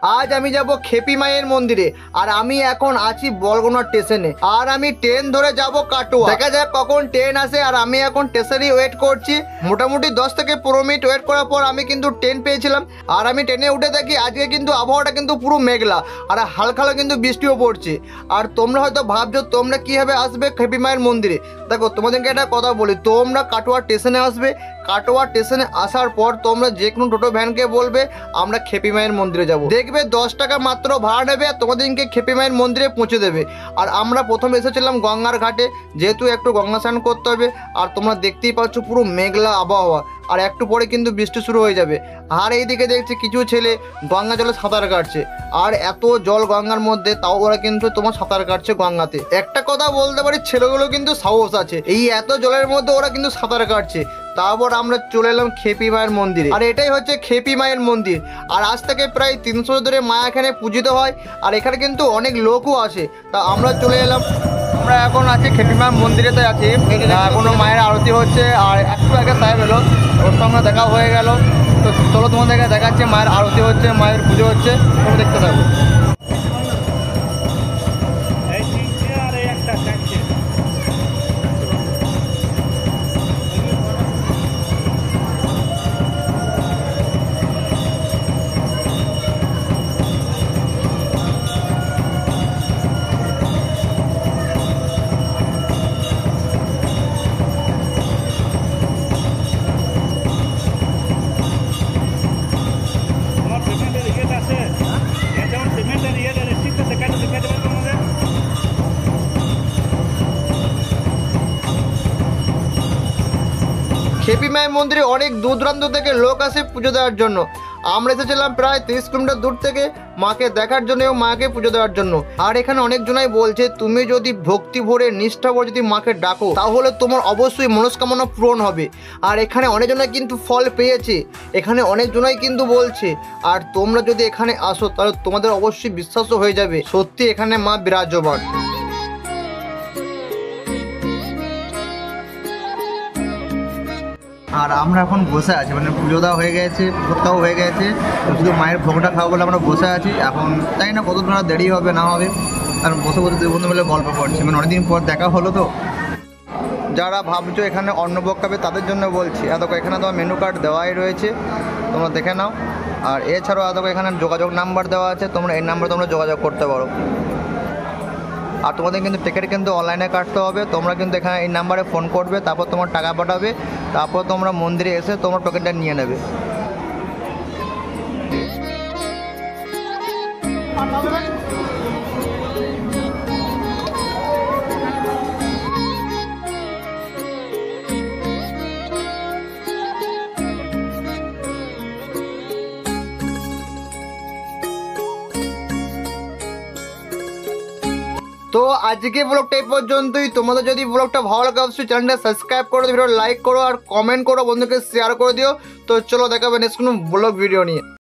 আজ আমি যাব খেপি মায়ের মন্দিরে। আর আমি এখন আছি বলগোনা স্টেশনে, আর আমি ট্রেন ধরে যাব কাটোয়া। দেখা যাক কখন ট্রেন আসে। আর আমি এখন স্টেশনেই ওয়েট করছি। মোটামুটি 10 থেকে 15 মিনিট ওয়েট করার পর আমি কিন্তু ট্রেন পেয়েছিলাম। আর আমি ট্রেনে উঠে দেখি আজকে কিন্তু আবহাওয়াটা কিন্তু পুরো মেঘলা, আর হালকা হালকা কিন্তু বৃষ্টিও পড়ছে। আর তোমরা হয়তো ভাবছো তোমরা কীভাবে আসবে খেপি মায়ের মন্দিরে। দেখো তোমাদেরকে একটা কথা বলি, তোমরা কাটোয়া স্টেশনে আসবে। কাটোয়া স্টেশনে আসার পর তোমরা যে কোনো টোটো ভ্যানকে বলবে আমরা খেপি মায়ের মন্দিরে যাব। দেখবে 10 টাকা মাত্র ভাড়া নেবে, তোমাদেরকে খেপি মায়ের মন্দিরে পৌঁছে দেবে। আর আমরা প্রথমে এসেছিলাম গঙ্গার ঘাটে, যেহেতু একটু গঙ্গা স্নান করতে হবে। আর তোমরা দেখতেই পাচ্ছ পুরো মেঘলা আবহাওয়া, আর একটু পরে কিন্তু বৃষ্টি শুরু হয়ে যাবে। আর এইদিকে দেখছি কিছু ছেলে গঙ্গা জলে সাঁতার কাটছে। আর এত জল গঙ্গার মধ্যে, তাও ওরা কিন্তু তোমার সাঁতার কাটছে গঙ্গাতে। একটা কথা বলতে পারি, ছেলেগুলো কিন্তু সাহস আছে, এই এত জলের মধ্যে ওরা কিন্তু সাঁতার কাটছে। তারপর আমরা চলে এলাম খেপি মায়ের মন্দিরে। আর এটাই হচ্ছে খেপি মায়ের মন্দির। আর আজ থেকে প্রায় 300 ধরে মা এখানে পূজিত হয়। আর এখানে কিন্তু অনেক লোকও আসে। তা আমরা চলে এলাম। আমরা এখন আছি খেপি মায়ের মন্দিরেতে আছি। এখনো মায়ের আরতি হচ্ছে। আর একটু আগে সাহেব এলো, ওর সঙ্গে দেখা হয়ে গেল। তো চলো তোমাদেরকে দেখাচ্ছে মায়ের আরতি হচ্ছে, মায়ের পুজো হচ্ছে, তোমরা দেখতে থাকো। খেপি মায়ের মন্দিরে অনেক দূর দূরান্ত থেকে লোক আসে পুজো দেওয়ার জন্য। আমরা এসেছিলাম প্রায় 30 কিলোমিটার দূর থেকে মাকে দেখার জন্য এবং মাকে পুজো দেওয়ার জন্য। আর এখানে অনেকজনাই বলছে তুমি যদি ভক্তি ভরে নিষ্ঠা ভরে যদি মাকে ডাকো, তাহলে তোমার অবশ্যই মনস্কামনা পূরণ হবে। আর এখানে অনেকজনাই কিন্তু ফল পেয়েছে, এখানে অনেকজনাই কিন্তু বলছে। আর তোমরা যদি এখানে আসো তাহলে তোমাদের অবশ্যই বিশ্বাসও হয়ে যাবে সত্যি এখানে মা বিরাজমান। আর আমরা এখন বসে আছি, মানে পুজো দেওয়া হয়ে গেছে, ভোগটাও হয়ে গেছে, শুধু মায়ের ভোগটা খাওয়া বলে আমরা বসে আছি। এখন তাই না কতক্ষণ দেরি হবে না হবে, আর বসে বসে দুই বন্ধু মিলে গল্প করছি, মানে অনেকদিন পর দেখা হলো তো। যারা ভাবছো এখানে অন্নভোগ খাবে তাদের জন্য বলছি, এত এখানে তোমার মেনু কার্ড দেওয়াই রয়েছে, তোমরা দেখে নাও। আর এছাড়াও এত এখানে যোগাযোগ নাম্বার দেওয়া আছে, তোমরা এই নাম্বারে তোমরা যোগাযোগ করতে পারো। আর তোমাদের কিন্তু টিকিট কিন্তু অনলাইনে কাটতে হবে। তোমরা কিন্তু এখানে এই নাম্বারে ফোন করবে, তারপর তোমার টাকা পাঠাবে, তারপর তোমরা মন্দিরে এসে তোমার টোকেনটা নিয়ে নেবে। তো আজকে ব্লগটা এই পর্যন্তই। তোমাদের যদি ব্লগটা ভালো লাগে অবশ্যই চ্যানেলটা সাবস্ক্রাইব করো, ভিডিও লাইক করো, আর কমেন্ট করো, বন্ধুকে শেয়ার করে দিও। তো চলো দেখাবে নেক্সট কোনো ব্লগ ভিডিও নিয়ে।